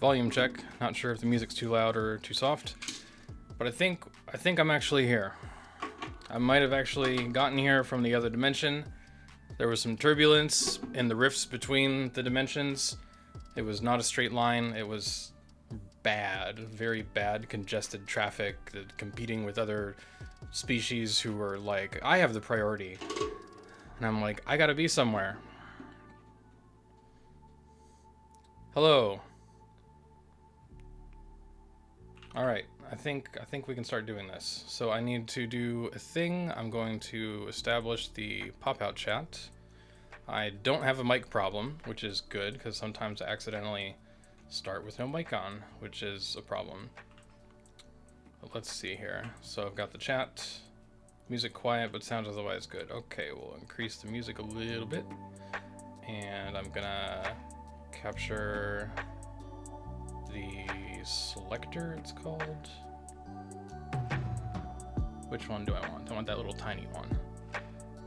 Volume check. Not sure if the music's too loud or too soft, but I think I'm actually here. I might have actually gotten here from the other dimension. There was some turbulence in the rifts between the dimensions. It was not a straight line. It was bad, very bad, congested traffic, competing with other species who were like, I have the priority. And I'm like, I gotta be somewhere. Hello. All right, I think we can start doing this. So I need to do a thing. I'm going to establish the pop-out chat. I don't have a mic problem, which is good, because sometimes I accidentally start with no mic on, which is a problem. But let's see here. So I've got the chat, music quiet, but sounds otherwise good. Okay, we'll increase the music a little bit. And I'm gonna capture the selector, it's called. Which one do I want? I want that little tiny one.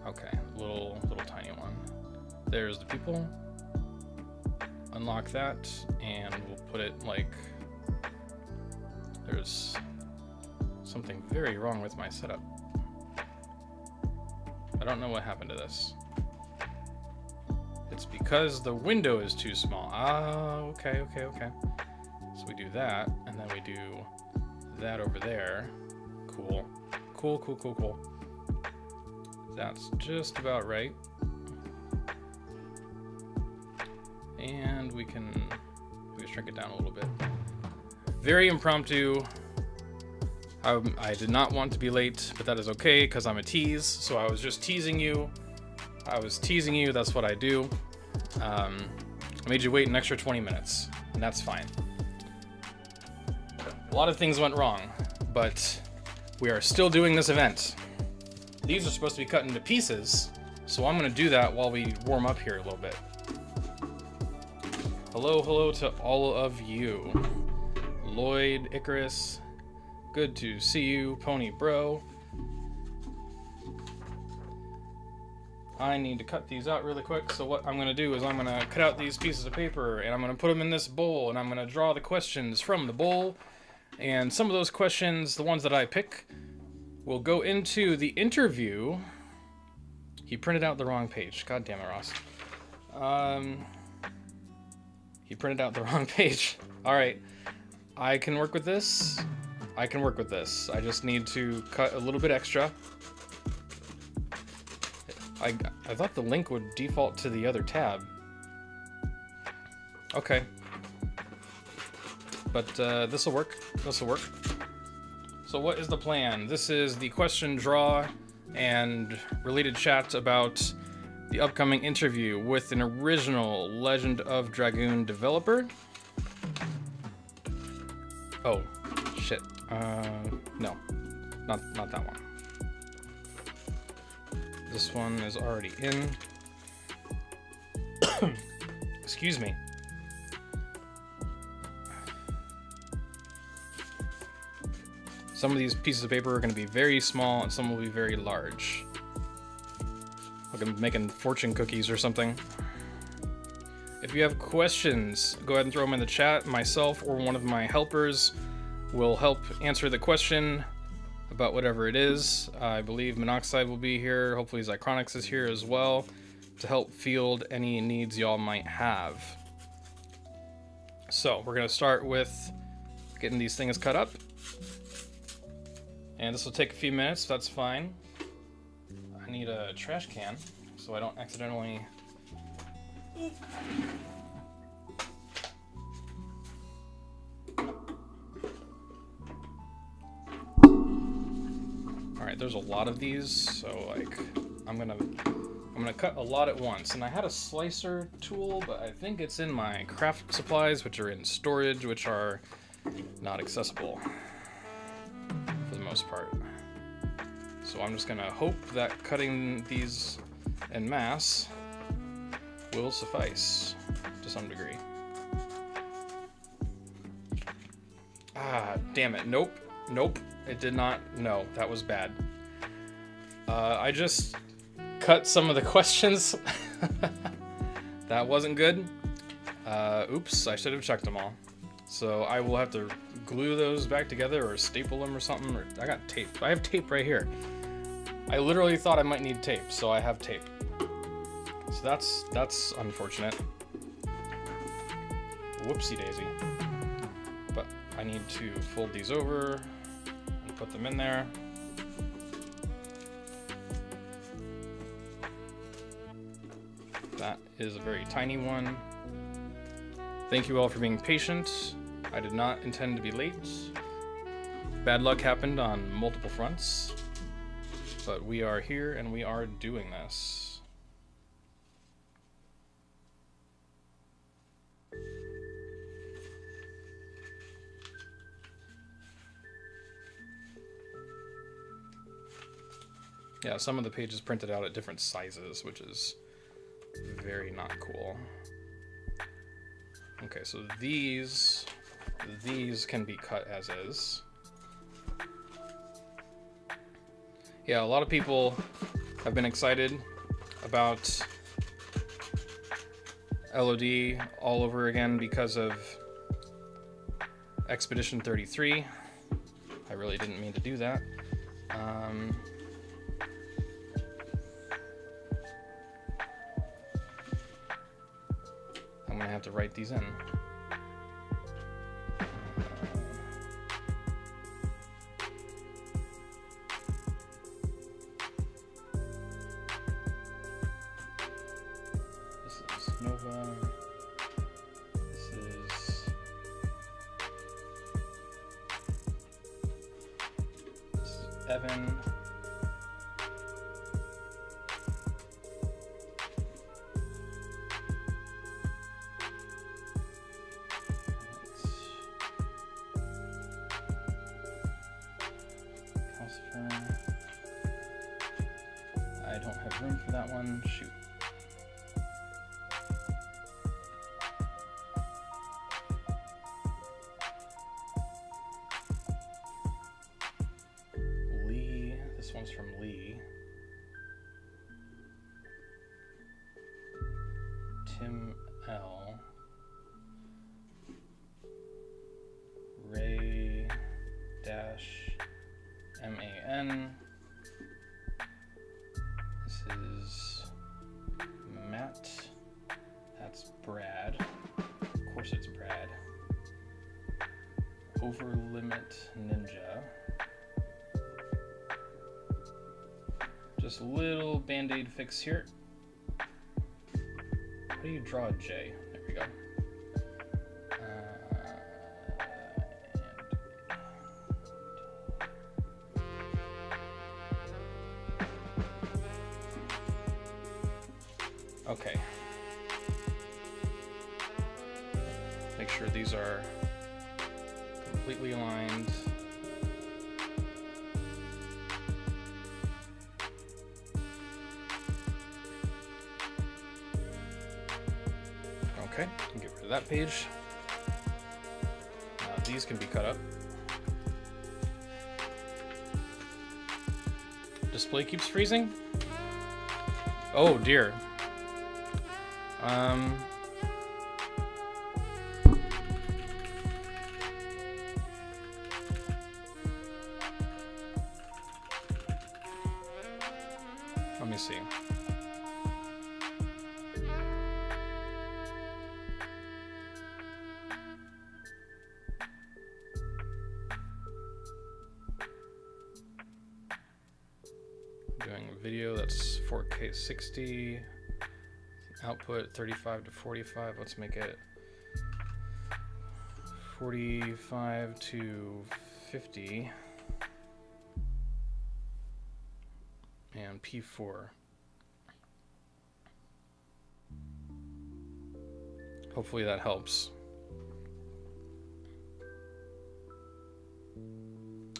Okay, little tiny one. There's the people. Unlock that, and we'll put it like, there's something very wrong with my setup. I don't know what happened to this. It's because the window is too small. Ah, okay. So we do that, and then we do that over there. Cool. That's just about right. And we can shrink it down a little bit. Very impromptu. I did not want to be late, but that is okay, because I'm a tease. So I was just teasing you. That's what I do. I made you wait an extra 20 minutes, and that's fine. A lot of things went wrong, but we are still doing this event. These are supposed to be cut into pieces, so I'm going to do that while we warm up here a little bit. Hello to all of you. Lloyd, Icarus, good to see you. Pony Bro. I need to cut these out really quick, so what I'm going to do is I'm going to cut out these pieces of paper, and I'm going to put them in this bowl, and I'm going to draw the questions from the bowl. And some of those questions, the ones that I pick, will go into the interview. He printed out the wrong page. God damn it, Ross. He printed out the wrong page. All right, I can work with this. I just need to cut a little bit extra. I thought the link would default to the other tab. Okay. But this'll work. So what is the plan? This is the question draw and related chat about the upcoming interview with an original Legend of Dragoon developer. Oh, shit. No, not that one. This one is already in. Excuse me. Some of these pieces of paper are going to be very small and some will be very large. Like I'm making fortune cookies or something. If you have questions, go ahead and throw them in the chat. Myself or one of my helpers will help answer the question about whatever it is. I believe Monoxide will be here. Hopefully Zychronix is here as well to help field any needs y'all might have. So we're going to start with getting these things cut up. And this will take a few minutes, that's fine. I need a trash can so I don't accidentally... Alright, there's a lot of these, so like I'm gonna cut a lot at once. And I had a slicer tool, but I think it's in my craft supplies, which are in storage, which are not accessible for the most part. So I'm just gonna hope that cutting these en masse will suffice to some degree. Ah, damn it. Nope, it did not. No, that was bad. I just cut some of the questions. That wasn't good. Oops, I should have checked them all. So I will have to glue those back together or staple them or something. Or I got tape. I have tape right here. I literally thought I might need tape, so I have tape. So that's unfortunate. Whoopsie daisy. But I need to fold these over and put them in there. That is a very tiny one. Thank you all for being patient. I did not intend to be late. Bad luck happened on multiple fronts, but we are here and we are doing this. Yeah, some of the pages printed out at different sizes, which is very not cool. Okay, so these can be cut as is. Yeah, a lot of people have been excited about LOD all over again because of Expedition 33. I really didn't mean to do that. I'm gonna have to write these in. This is Nova. This is Evan. I don't have room for that one. Shoot. Lee. This one's from Lee. Tim L. Ray dash MAN. This is Matt. That's Brad. Of course it's Brad. Overlimit Ninja. Just a little band-aid fix here. How do you draw a J? There we go. Okay. Make sure these are completely aligned. Okay, can get rid of that page. Now these can be cut up. Display keeps freezing? Oh dear. Let me see. Doing a video that's 4K 60. Output 35 to 45. Let's make it 45 to 50. And P4. Hopefully that helps.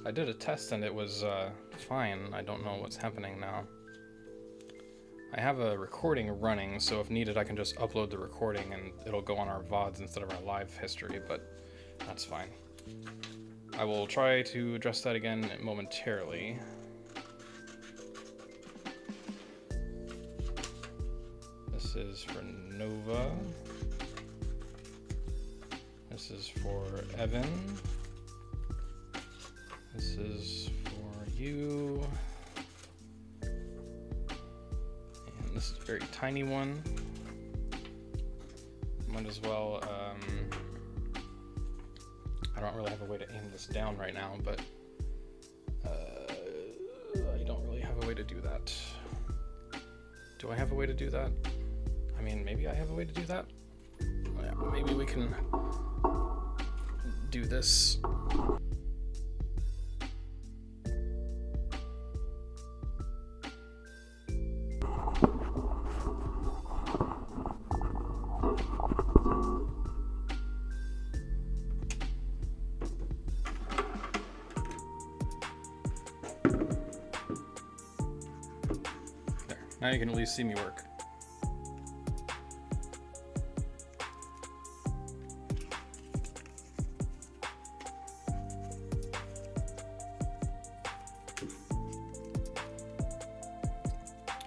I did a test and it was fine. I don't know what's happening now. I have a recording running, so if needed I can just upload the recording and it'll go on our VODs instead of our live history, but that's fine. I will try to address that again momentarily. This is for Nova. This This is for Evan. This is for you. And this is a very tiny one. Might as well, I don't really have a way to aim this down right now, but I don't really have a way to do that. Do I have a way to do that? I mean, maybe I have a way to do that. Yeah, maybe we can do this. There, now you can at least see me work.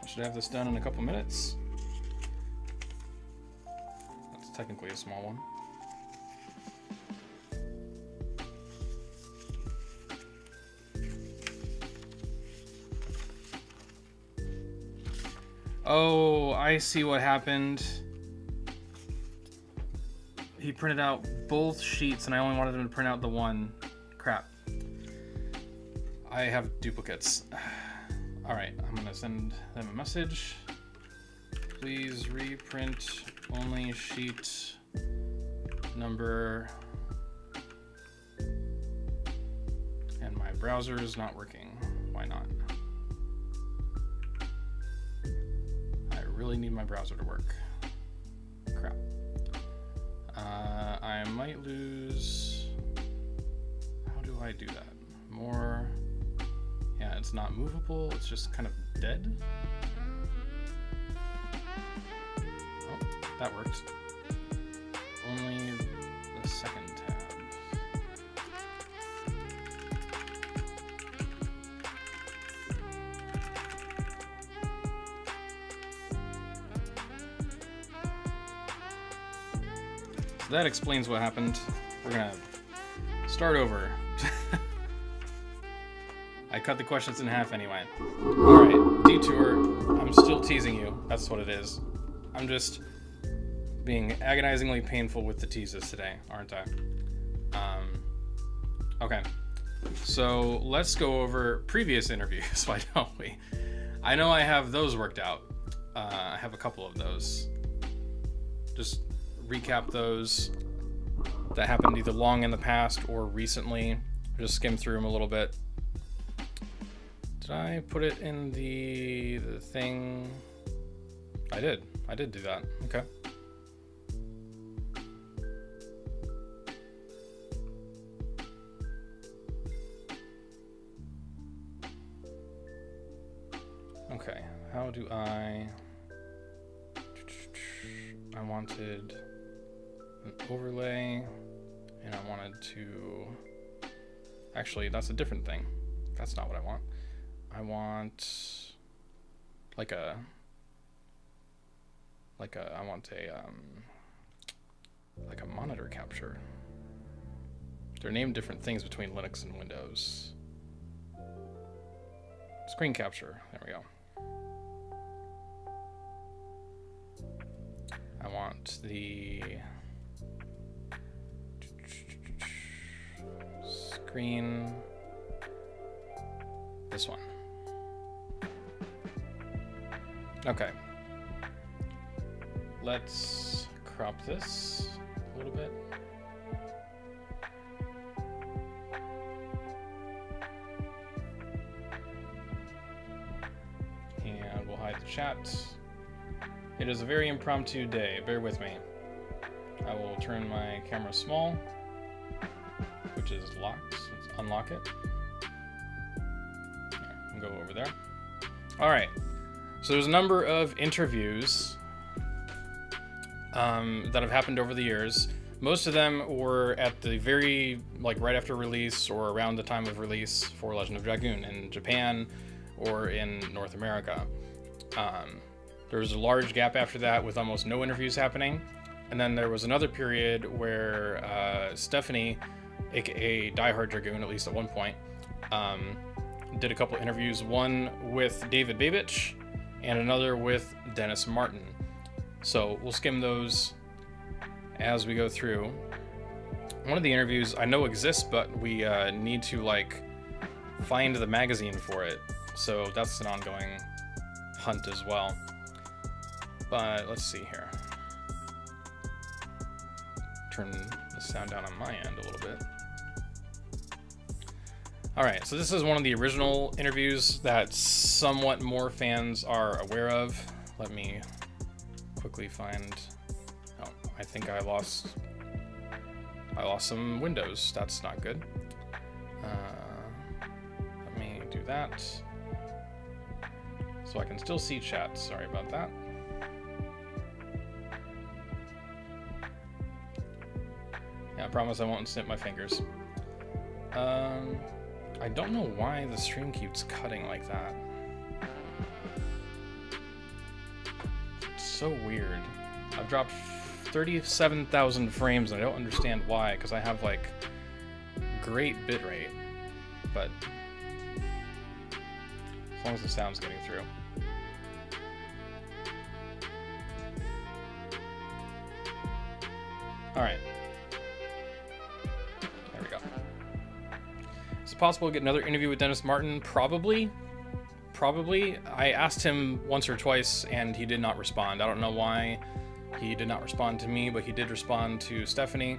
Should have this done in a couple minutes. That's technically a small one. Oh, I see what happened. He printed out both sheets and I only wanted him to print out the one. Crap. I have duplicates. All right, I'm gonna send them a message. Please reprint only sheet number. And my browser is not working. Why not? I really need my browser to work. Crap. I might lose. How do I do that? More. Yeah, it's not movable, it's just kind of dead. Oh, that worked. Only the second tab. So that explains what happened. We're gonna start over. I cut the questions in half anyway. All right, detour. I'm still teasing you. That's what it is. I'm just being agonizingly painful with the teases today, aren't I? Okay, so let's go over previous interviews, why don't we? I know I have those worked out. I have a couple of those. Just recap those that happened either long in the past or recently. Just skim through them a little bit. Did I put it in the thing? I did do that. Okay. Okay, how do I wanted an overlay, and I wanted to, actually that's a different thing. That's not what I want. I want like a monitor capture. They're named different things between Linux and Windows. Screen capture, there we go. I want the screen, this one. Okay. Let's crop this a little bit. And we'll hide the chat. It is a very impromptu day, bear with me. I will turn my camera small, which is locked. Let's unlock it. Go over there. All right. So there's a number of interviews that have happened over the years. Most of them were at the very, right after release or around the time of release for Legend of Dragoon in Japan or in North America. There was a large gap after that with almost no interviews happening. And then there was another period where Stephanie, aka Diehard Dragoon, at least at one point, did a couple interviews, one with David Babich and another with Dennis Martin. So we'll skim those as we go through. One of the interviews I know exists, but we need to like find the magazine for it. So that's an ongoing hunt as well. But let's see here. Turn the sound down on my end a little bit. Alright, so this is one of the original interviews that somewhat more fans are aware of. Let me quickly find... Oh, I think I lost some windows. That's not good. Let me do that. So I can still see chat. Sorry about that. Yeah, I promise I won't snip my fingers. I don't know why the stream keeps cutting like that. It's so weird. I've dropped 37,000 frames and I don't understand why, because I have like great bitrate, but as long as the sound's getting through. Alright. There we go. Is it possible to get another interview with Dennis Martin? Probably. Probably. I asked him once or twice and he did not respond. I don't know why he did not respond to me, but he did respond to Stephanie.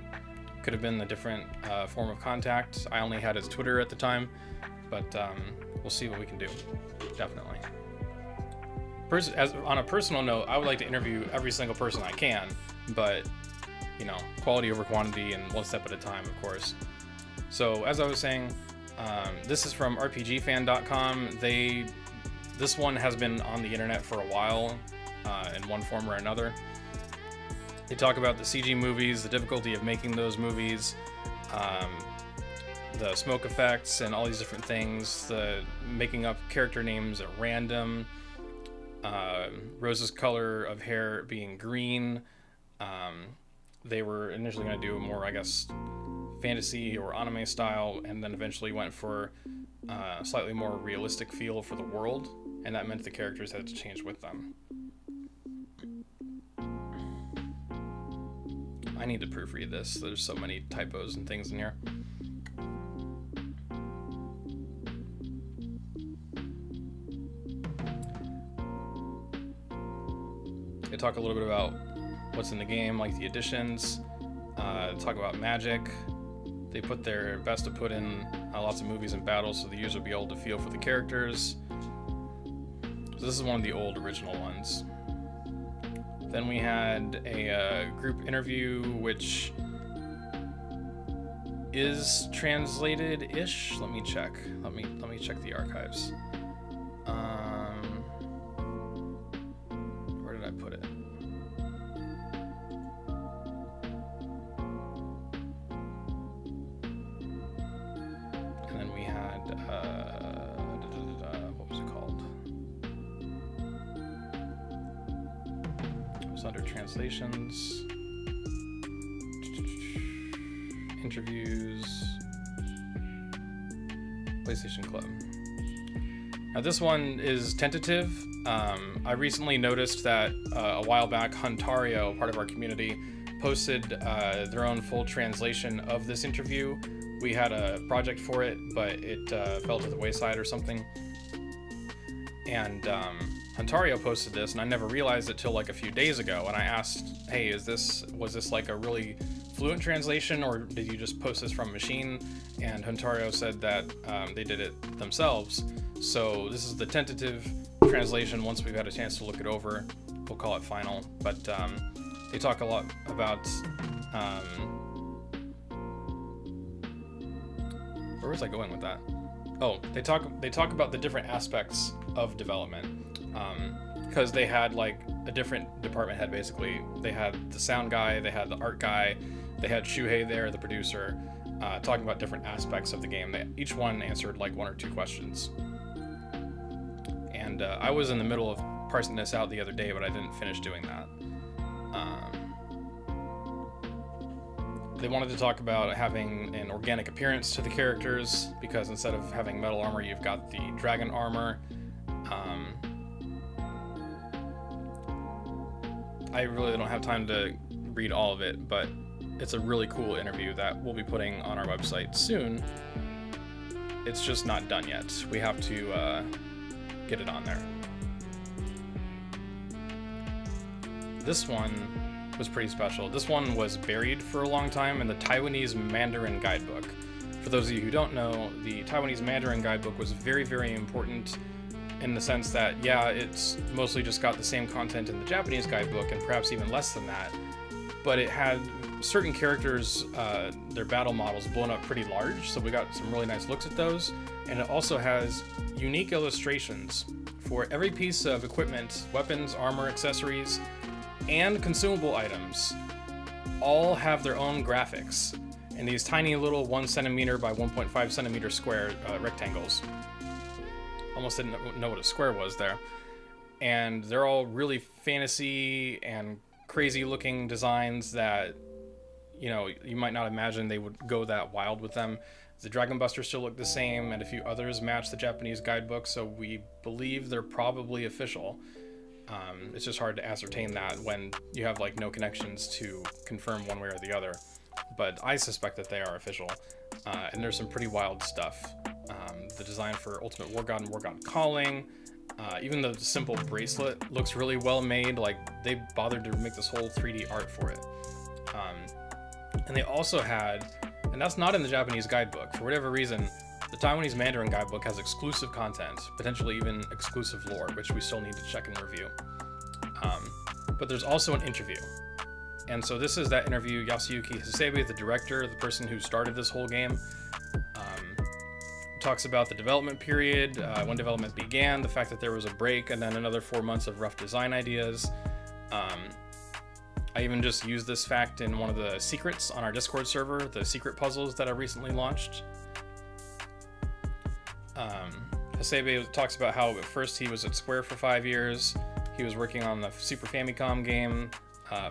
Could have been a different form of contact. I only had his Twitter at the time, but we'll see what we can do. Definitely. On a personal note, I would like to interview every single person I can, but you know, quality over quantity and one step at a time, of course. So as I was saying, this is from RPGfan.com. This one has been on the internet for a while, in one form or another. They talk about the CG movies, the difficulty of making those movies, the smoke effects and all these different things, the making up character names at random, Rose's color of hair being green. They were initially going to do a more, I guess, fantasy or anime style, and then eventually went for a slightly more realistic feel for the world, and that meant the characters had to change with them. I need to proofread this. There's so many typos and things in here. They talk a little bit about what's in the game, like the additions. Talk about magic. They put their best to put in lots of movies and battles so the user will be able to feel for the characters. So this is one of the old original ones. Then we had a group interview, which is translated-ish. Let me check. Let me check the archives. Where did I put it? And then we had what was it called? It was under translations, interviews, PlayStation Club. Now this one is tentative. I recently noticed that a while back, Huntario, part of our community, posted their own full translation of this interview. We had a project for it, but it fell to the wayside or something. And Huntario posted this, and I never realized it till like a few days ago. And I asked, "Hey, was this like a really fluent translation, or did you just post this from a machine?" And Huntario said that they did it themselves. So this is the tentative translation. Once we've had a chance to look it over, we'll call it final. But they talk a lot about where was I going with that? Oh, they talk about the different aspects of development, because they had like a different department head. Basically, they had the sound guy, they had the art guy, they had Shuhei there, the producer, talking about different aspects of the game. Each one answered like one or two questions. And I was in the middle of parsing this out the other day, but I didn't finish doing that. They wanted to talk about having an organic appearance to the characters, because instead of having metal armor, you've got the dragon armor. I really don't have time to read all of it, but it's a really cool interview that we'll be putting on our website soon. It's just not done yet. We have to get it on there. This one was pretty special. This one was buried for a long time in the Taiwanese Mandarin Guidebook. For those of you who don't know, the Taiwanese Mandarin Guidebook was very, very important in the sense that, yeah, it's mostly just got the same content in the Japanese guidebook, and perhaps even less than that, but it had certain characters, their battle models blown up pretty large, so we got some really nice looks at those, and it also has unique illustrations for every piece of equipment, weapons, armor, accessories, and consumable items. All have their own graphics in these tiny little 1 centimeter by 1.5 centimeter square rectangles. Almost didn't know what a square was there. And they're all really fantasy and crazy looking designs that, you know, you might not imagine they would go that wild with them. The Dragon Busters still look the same, and a few others match the Japanese guidebook, so we believe they're probably official. It's just hard to ascertain that when you have like no connections to confirm one way or the other. But I suspect that they are official. And there's some pretty wild stuff. The design for Ultimate War God and War God Calling, even the simple bracelet looks really well made. Like, they bothered to make this whole 3D art for it. And they also had, and that's not in the Japanese guidebook, for whatever reason, the Taiwanese Mandarin guidebook has exclusive content, potentially even exclusive lore, which we still need to check and review. But there's also an interview. And so this is that interview. Yasuyuki Hasebe, the director, the person who started this whole game, talks about the development period, when development began, the fact that there was a break, and then another 4 months of rough design ideas. I even just used this fact in one of the secrets on our Discord server, the secret puzzles that I recently launched. Hasebe talks about how at first he was at Square for 5 years. He was working on the Super Famicom game,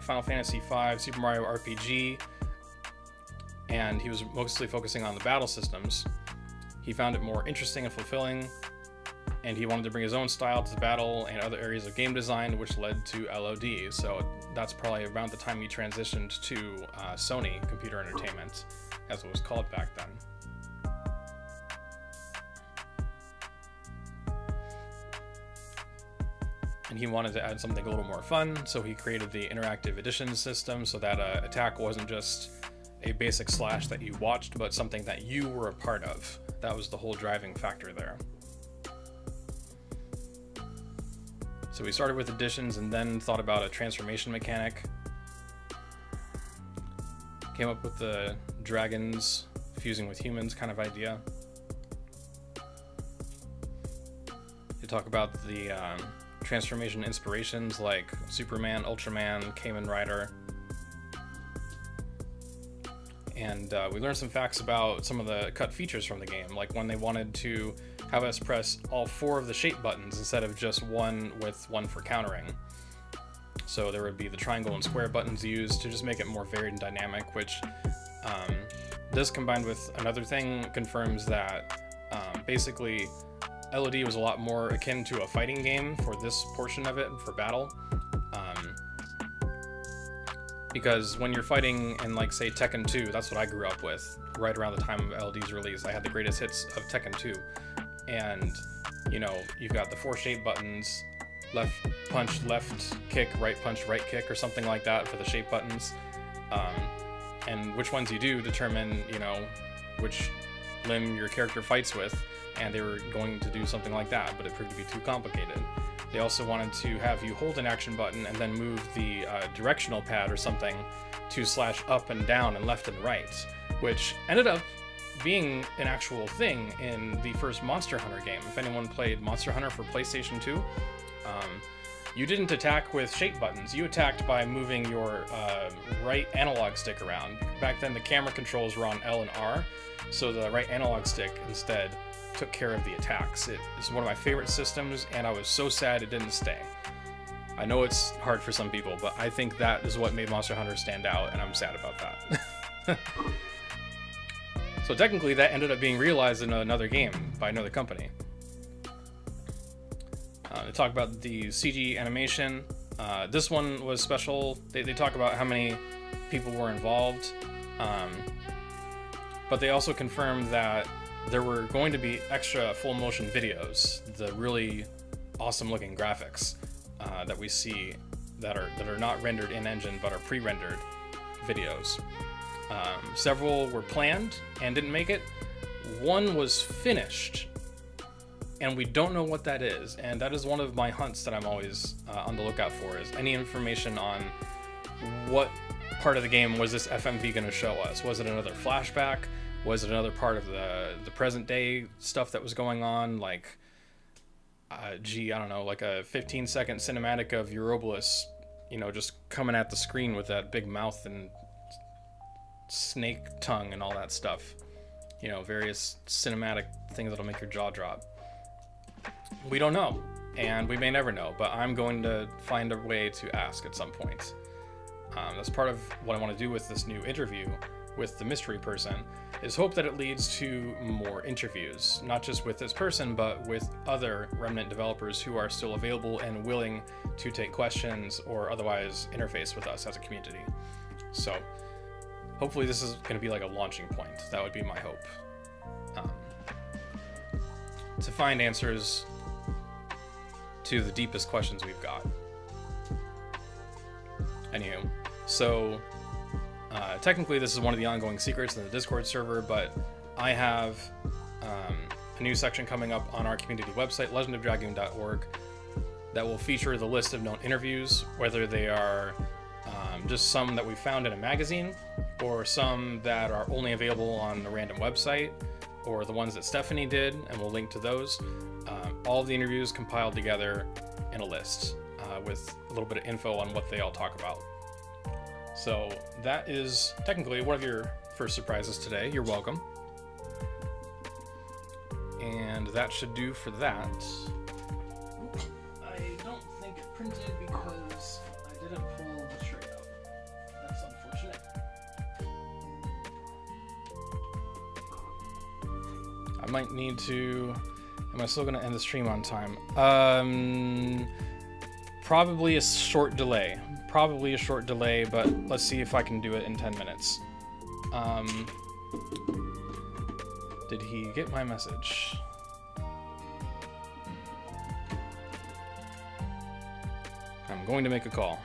Final Fantasy V, Super Mario RPG, and he was mostly focusing on the battle systems. He found it more interesting and fulfilling, and he wanted to bring his own style to the battle and other areas of game design, which led to LOD. So that's probably around the time he transitioned to Sony Computer Entertainment, as it was called back then. And he wanted to add something a little more fun, so he created the interactive edition system so that attack wasn't just a basic slash that you watched, but something that you were a part of. That was the whole driving factor there. So we started with additions and then thought about a transformation mechanic. Came up with the dragons fusing with humans kind of idea. You talk about the transformation inspirations like Superman, Ultraman, Kamen Rider. And we learned some facts about some of the cut features from the game, like when they wanted to have us press all 4 of the shape buttons instead of just one with one for countering. So there would be the triangle and square buttons used to just make it more varied and dynamic, which this combined with another thing confirms that basically LOD was a lot more akin to a fighting game for this portion of it, for battle. Because when you're fighting in, like, say, Tekken 2, that's what I grew up with, right around the time of LOD's release. I had the greatest hits of Tekken 2. And, you know, you've got the 4 shape buttons, left punch, left kick, right punch, right kick, or something like that for the shape buttons. And which ones you do determine, you know, which limb your character fights with. And they were going to do something like that, but it proved to be too complicated. They also wanted to have you hold an action button and then move the directional pad or something to slash up and down and left and right, which ended up being an actual thing in the first Monster Hunter game. If anyone played Monster Hunter for PlayStation 2, you didn't attack with shape buttons. You attacked by moving your right analog stick around. Back then the camera controls were on L and R, so the right analog stick instead took care of the attacks. It is one of my favorite systems, and I was so sad it didn't stay. I know it's hard for some people, but I think that is what made Monster Hunter stand out, and I'm sad about that. So technically that ended up being realized in another game by another company. They talk about the CG animation. This one was special. They talk about how many people were involved. But they also confirmed that there were going to be extra full motion videos, the really awesome looking graphics that we see that are not rendered in engine but are pre-rendered videos. Several were planned and didn't make it. One was finished, and we don't know what that is. And that is one of my hunts that I'm always on the lookout for, is any information on what part of the game was this FMV going to show us. Was it another flashback? Was it another part of the present day stuff that was going on? Like, I don't know, like a 15-second cinematic of Eurobolus, just coming at the screen with that big mouth and snake tongue and all that stuff. Various cinematic things that'll make your jaw drop. We don't know, and we may never know, but I'm going to find a way to ask at some point. That's part of what I want to do with this new interview with the mystery person, is hope that it leads to more interviews, not just with this person, but with other Remnant developers who are still available and willing to take questions or otherwise interface with us as a community. So hopefully this is going to be like a launching point. That would be my hope. To find answers to the deepest questions we've got. Anywho, so technically this is one of the ongoing secrets in the Discord server, but I have a new section coming up on our community website, legendofdragoon.org, that will feature the list of known interviews, whether they are just some that we found in a magazine, or some that are only available on a random website, or the ones that Stephanie did, and we'll link to those. All of the interviews compiled together in a list with a little bit of info on what they all talk about. So that is technically one of your first surprises today. You're welcome. And that should do for that. I don't think it printed because I didn't pull the shirt out. That's unfortunate. I might need to... Am I still going to end the stream on time? Probably a short delay. But let's see if I can do it in 10 minutes. Did he get my message? I'm going to make a call.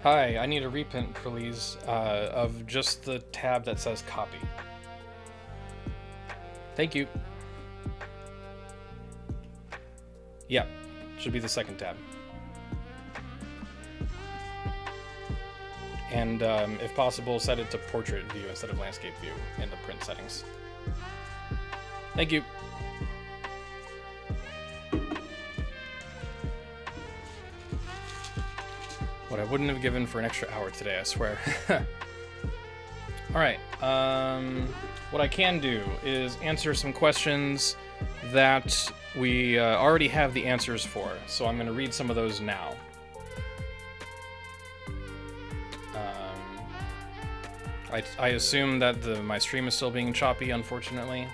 Hi, I need a reprint, please, of just the tab that says copy. Thank you. Yeah, should be the second tab. And if possible, set it to portrait view instead of landscape view in the print settings. Thank you. What I wouldn't have given for an extra hour today, I swear. Alright, what I can do is answer some questions that we already have the answers for. So I'm going to read some of those now. I assume that my stream is still being choppy, unfortunately.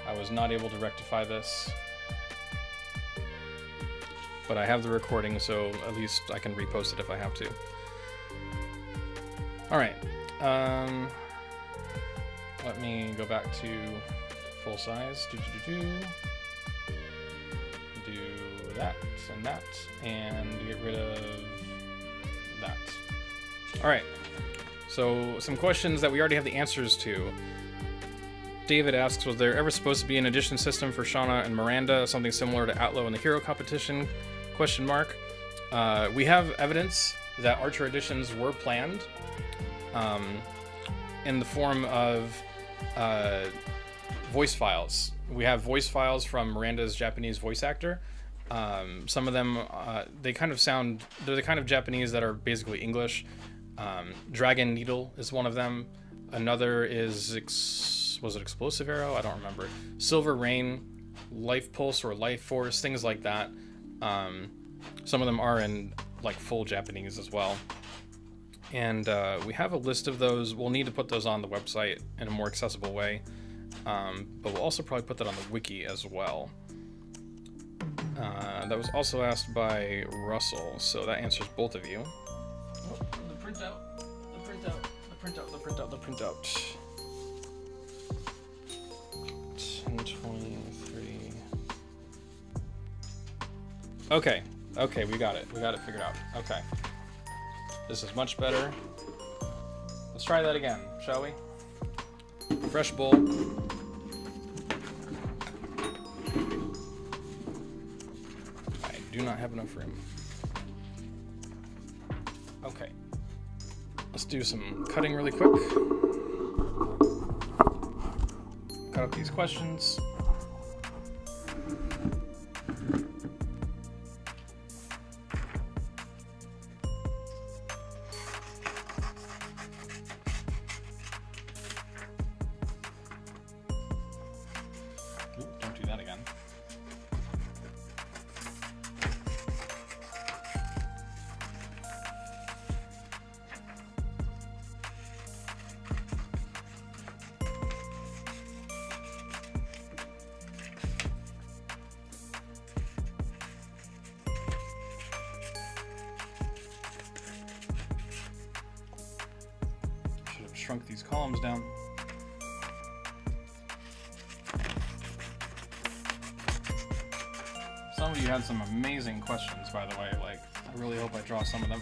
I was not able to rectify this. But I have the recording, so at least I can repost it if I have to. Alright. Let me go back to full size. Do that and that, and get rid of that. Alright. So, some questions that we already have the answers to. David asks, was there ever supposed to be an addition system for Shauna and Miranda, something similar to Atlo in the Hero competition? Question mark. We have evidence that Archer editions were planned in the form of voice files. We have voice files from Miranda's Japanese voice actor. Some of them, they're the kind of Japanese that are basically English. Dragon Needle is one of them. Another is, was it Explosive Arrow? I don't remember. Silver Rain, Life Pulse or Life Force, things like that. Some of them are in like full Japanese as well. And we have a list of those. We'll need to put those on the website in a more accessible way. But we'll also probably put that on the wiki as well. That was also asked by Russell, so that answers both of you. Oh, the printout. The printout. 1023. Okay, we got it. We got it figured out. Okay. This is much better. Let's try that again, shall we? Fresh bowl. I do not have enough room. Okay. Let's do some cutting really quick. Cut up these questions. Don't do that again. Should have shrunk these columns down. Some of you had some amazing questions, by the way. Like, I really hope I draw some of them.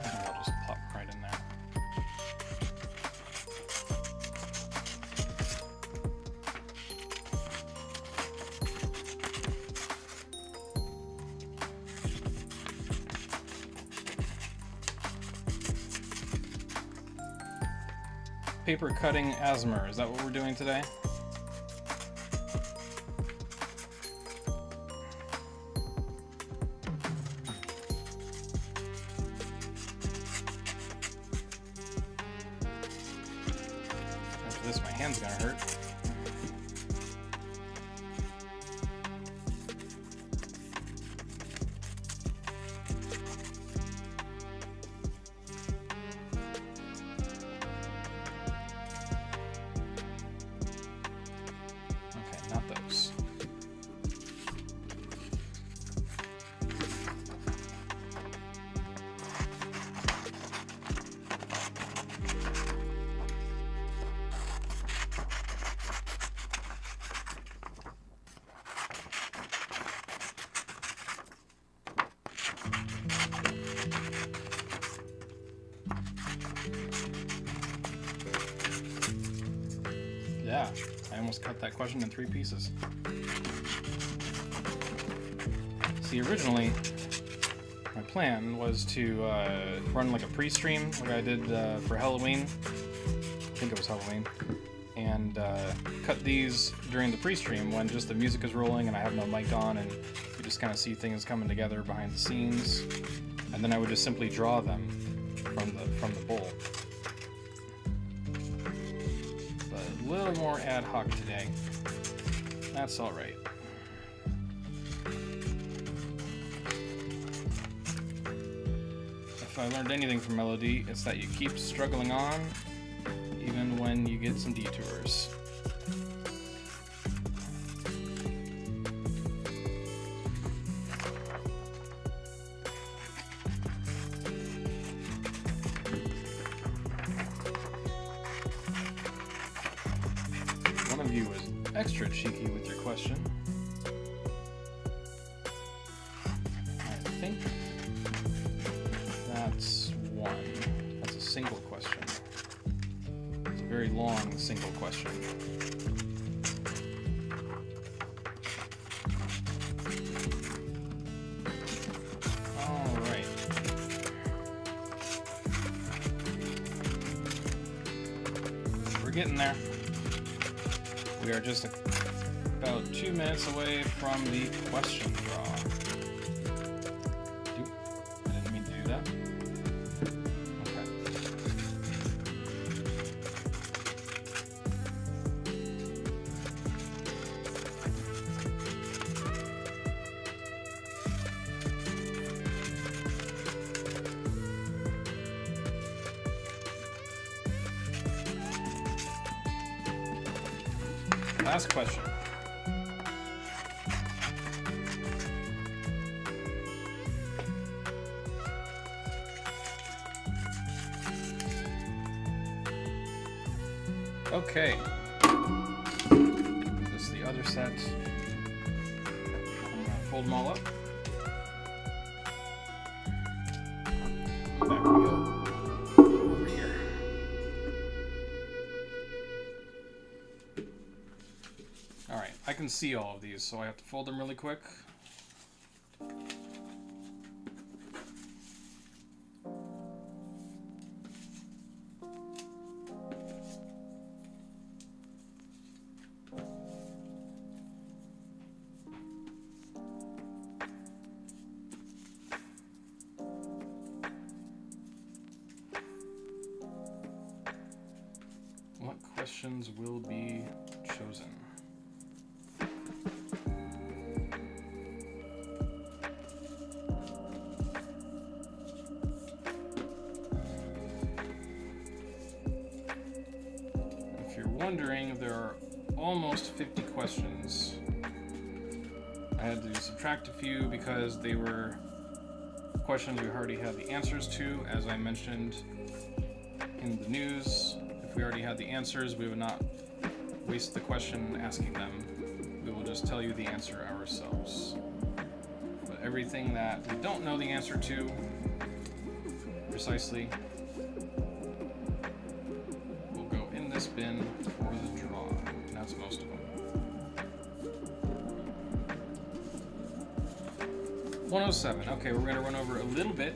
I'll just plop right in there. Paper cutting Asmer, is that what we're doing today? After this, my hand's gonna hurt. Not those. Yeah, I almost cut that question in 3 pieces. See, originally, my plan was to run like a pre-stream, like I did for Halloween. I think it was Halloween. And cut these during the pre-stream when just the music is rolling and I have no mic on, and you just kind of see things coming together behind the scenes. And then I would just simply draw them from the bowl. A little more ad hoc today. That's all right. If I learned anything from Melody, it's that you keep struggling on, even when you get some detours. One of you was extra cheeky with your question. I think that's one. That's a single question. It's a very long single question. All right. getting there. We are just about 2 minutes away from the question draw. Oop, I didn't mean to do that. Last question. Okay. This is the other set. I'm gonna fold them all up. Back we go. Over here. Alright, I can see all of these, so I have to fold them really quick. What questions will be chosen? If you're wondering, there are almost 50 questions. I had to subtract a few because they were questions we already had the answers to, as I mentioned in the news. If we already had the answers, we would not waste the question asking them. We will just tell you the answer ourselves. But everything that we don't know the answer to precisely will go in this bin for the draw. And that's most of them. 107. Okay, we're gonna run over a little bit.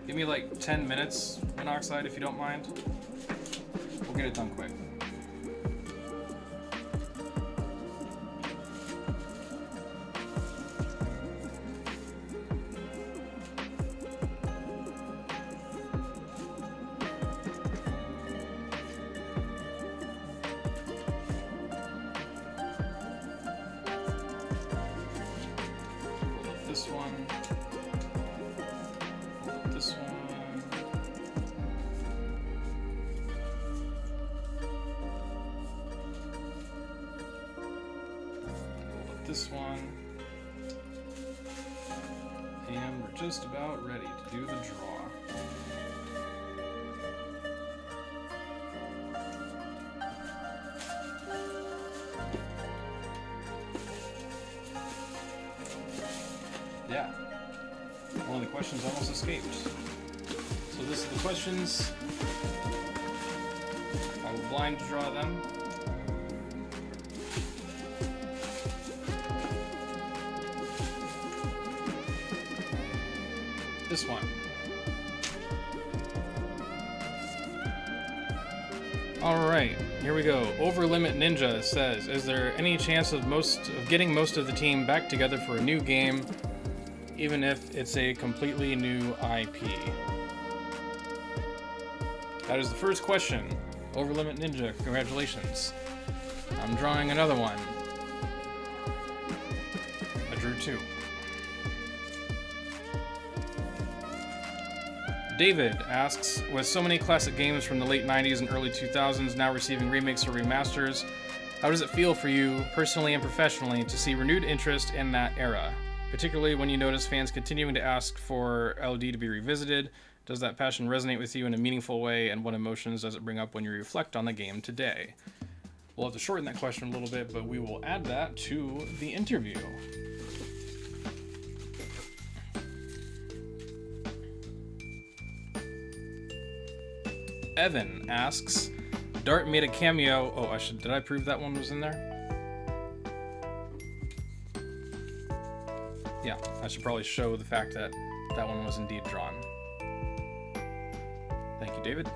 Give me like 10 minutes, Monoxide, if you don't mind. We'll get it done quick. This one. This one. This one, and we're just about ready to do the draw. Yeah, one of the questions almost escaped. So this is the questions. I will blind draw them. This one. Alright, here we go. Overlimit Ninja says, is there any chance of getting most of the team back together for a new game, even if it's a completely new IP? That is the first question. Overlimit Ninja, congratulations. I'm drawing another one. I drew two. David asks, with so many classic games from the late 90s and early 2000s now receiving remakes or remasters, how does it feel for you, personally and professionally, to see renewed interest in that era? Particularly when you notice fans continuing to ask for LD to be revisited, does that passion resonate with you in a meaningful way, and what emotions does it bring up when you reflect on the game today? We'll have to shorten that question a little bit, but we will add that to the interview. Evan asks, Dart made a cameo. Oh, did I prove that one was in there? Yeah, I should probably show the fact that that one was indeed drawn. Thank you, David.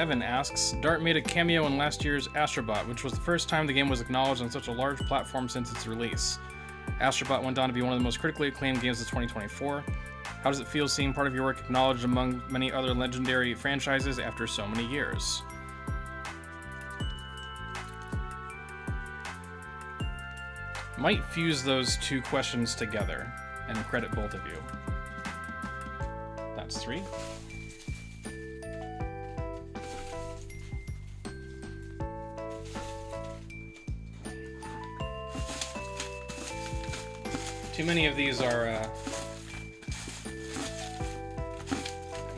Evan asks, Dart made a cameo in last year's Astrobot, which was the first time the game was acknowledged on such a large platform since its release. Astrobot went on to be one of the most critically acclaimed games of 2024. How does it feel seeing part of your work acknowledged among many other legendary franchises after so many years? Might fuse those two questions together and credit both of you. That's 3. Too many of these are, let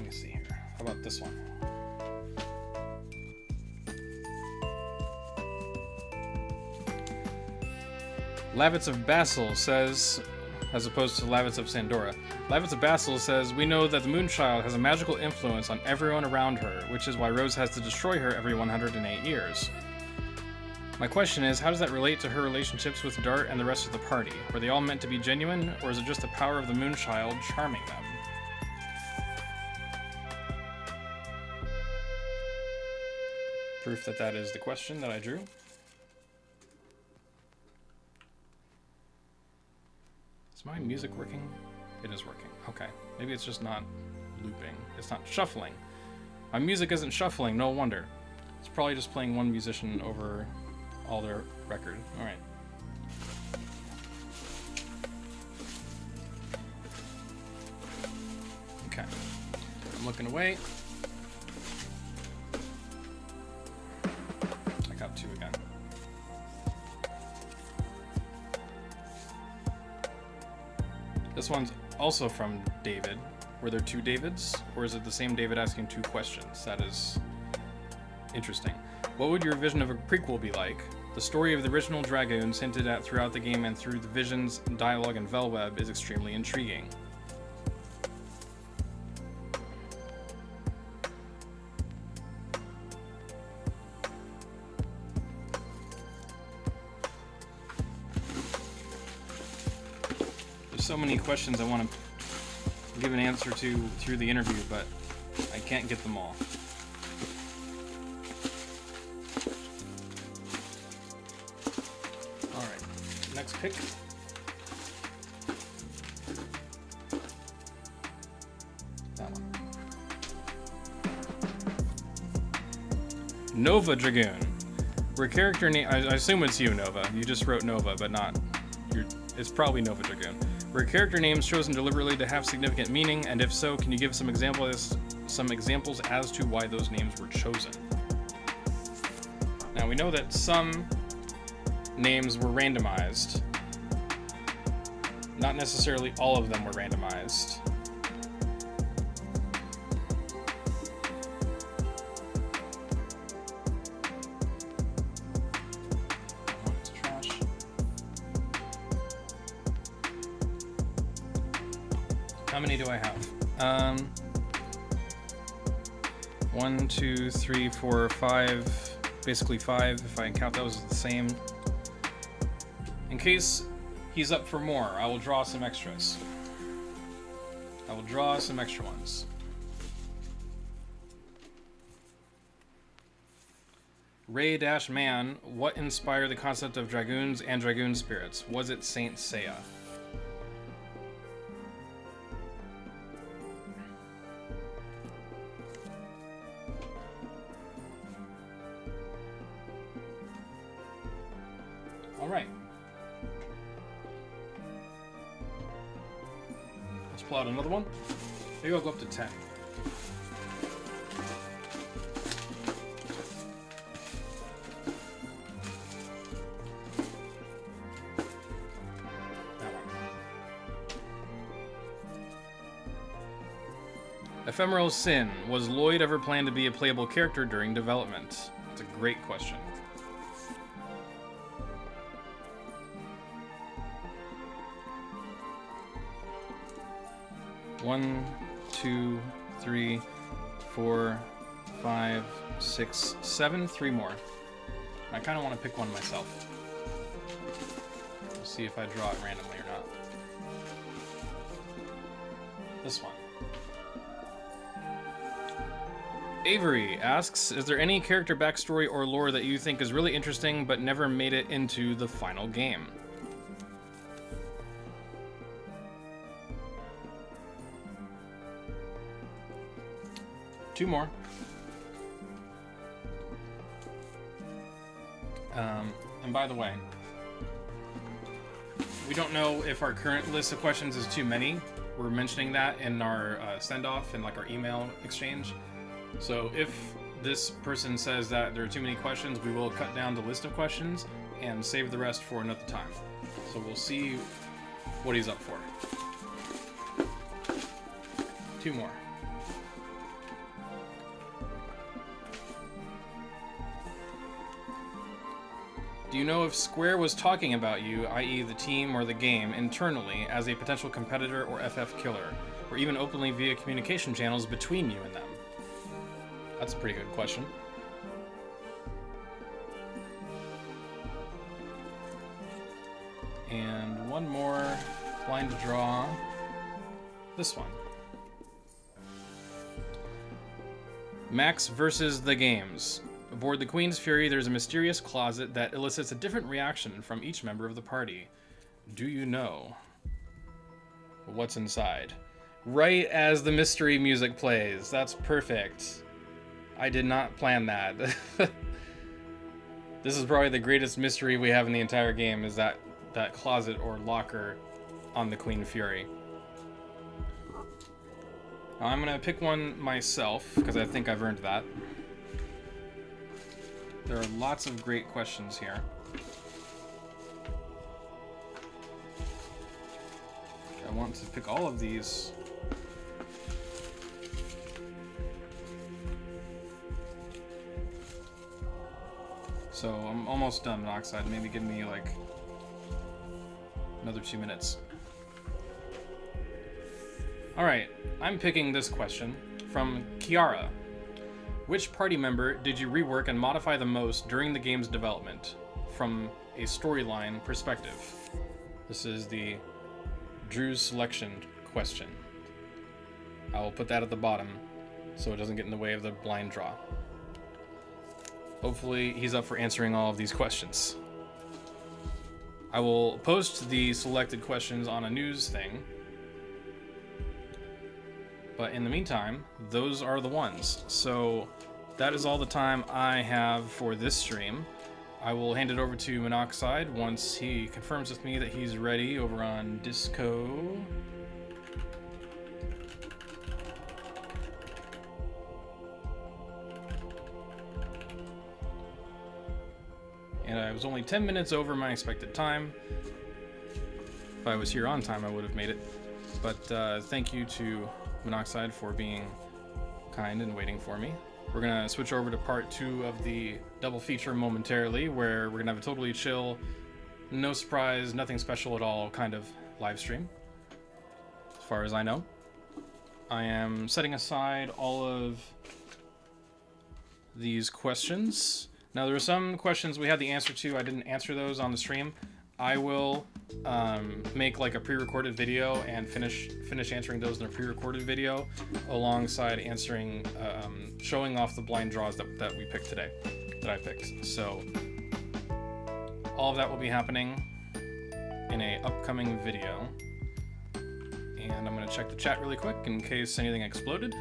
me see here. How about this one? Lavitz of Basil says, as opposed to Lavitz of Sandora, Lavitz of Basil says, we know that the Moonchild has a magical influence on everyone around her, which is why Rose has to destroy her every 108 years. My question is, how does that relate to her relationships with Dart and the rest of the party? Were they all meant to be genuine, or is it just the power of the Moonchild charming them? Proof that that is the question that I drew. Is my music working? It is working. Okay. Maybe it's just not looping. It's not shuffling. My music isn't shuffling, no wonder. It's probably just playing one musician over all their record. Alright. Okay. I'm looking away. I got 2 again. This one's also from David. Were there 2 Davids? Or is it the same David asking 2 questions? That is interesting. What would your vision of a prequel be like? The story of the original Dragoons hinted at throughout the game and through the visions, dialogue, and Velweb is extremely intriguing. There's so many questions I want to give an answer to through the interview, but I can't get them all. Next pick. That one. Nova Dragoon. Where character name, I assume it's you, Nova. You just wrote Nova, but not, it's probably Nova Dragoon. Were character names chosen deliberately to have significant meaning, and if so, can you give some examples as to why those names were chosen? Now, we know that some names were randomized. Not necessarily all of them were randomized. It's trash. How many do I have? 1, 2, 3, 4, 5. Basically 5, if I count those as the same. In case he's up for more, I will draw some extras. I will draw some extra ones. Ray-Man, what inspired the concept of Dragoons and Dragoon spirits? Was it Saint Seiya? All right. Let's pull out another one. Maybe I'll go up to 10. Ephemeral Sin. Was Lloyd ever planned to be a playable character during development? It's a great question. One, 2, 3, 4, 5, 6, 7. 3 more. I kind of want to pick one myself. We'll see if I draw it randomly or not. This one. Avery asks, is there any character backstory or lore that you think is really interesting but never made it into the final game? Two more. And by the way, we don't know if our current list of questions is too many. We're mentioning that in our send-off and like our email exchange. So if this person says that there are too many questions, we will cut down the list of questions and save the rest for another time. So we'll see what he's up for. Two more. Do you know if Square was talking about you, i.e. the team or the game, internally as a potential competitor or FF killer, or even openly via communication channels between you and them? That's a pretty good question. And one more blind draw. This one. Max versus the games. Aboard the Queen's Fury, there's a mysterious closet that elicits a different reaction from each member of the party. Do you know what's inside? Right as the mystery music plays. That's perfect. I did not plan that. This is probably the greatest mystery we have in the entire game, is that closet or locker on the Queen Fury. Now, I'm gonna pick one myself, because I think I've earned that. There are lots of great questions here. I want to pick all of these. So I'm almost done, Monoxide. Maybe give me like another 2 minutes. Alright, I'm picking this question from Kiara. Which party member did you rework and modify the most during the game's development, from a storyline perspective? This is the Drew's selection question. I will put that at the bottom so it doesn't get in the way of the blind draw. Hopefully he's up for answering all of these questions. I will post the selected questions on a news thing. But in the meantime, those are the ones. So that is all the time I have for this stream. I will hand it over to Monoxide once he confirms with me that he's ready over on Disco. And I was only 10 minutes over my expected time. If I was here on time, I would have made it. But thank you to Monoxide for being kind and waiting for me. We're gonna switch over to part 2 of the double feature momentarily, where we're gonna have a totally chill, no surprise, nothing special at all kind of live stream, as far as I know. I am setting aside all of these questions. Now there are some questions we had the answer to. I didn't answer those on the stream. I will make like a pre-recorded video and finish answering those in a pre-recorded video alongside answering, showing off the blind draws that we picked today, that I picked. So all of that will be happening in a upcoming video. And I'm gonna check the chat really quick in case anything exploded.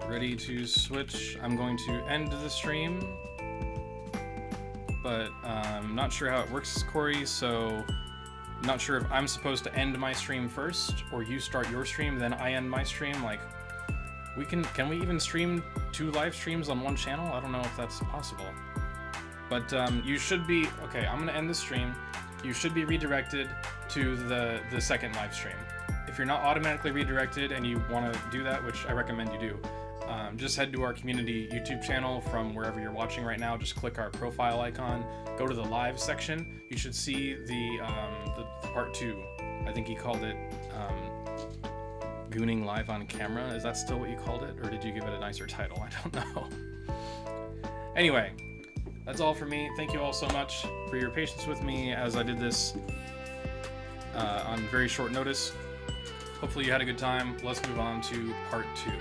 Ready to switch. I'm going to end the stream, but I'm not sure how it works, Corey, so I'm not sure if I'm supposed to end my stream first or you start your stream, then I end my stream. Like, can we even stream 2 live streams on one channel? I don't know if that's possible. But you should be, okay, I'm gonna end the stream. You should be redirected to the second live stream. If you're not automatically redirected and you wanna do that, which I recommend you do, just head to our community YouTube channel from wherever you're watching right now. Just click our profile icon, go to the live section. You should see the part 2. I think he called it Gooning Live on Camera. Is that still what you called it, or did you give it a nicer title? I don't know. Anyway, that's all for me. Thank you all so much for your patience with me as I did this on very short notice. Hopefully you had a good time. Let's move on to part 2.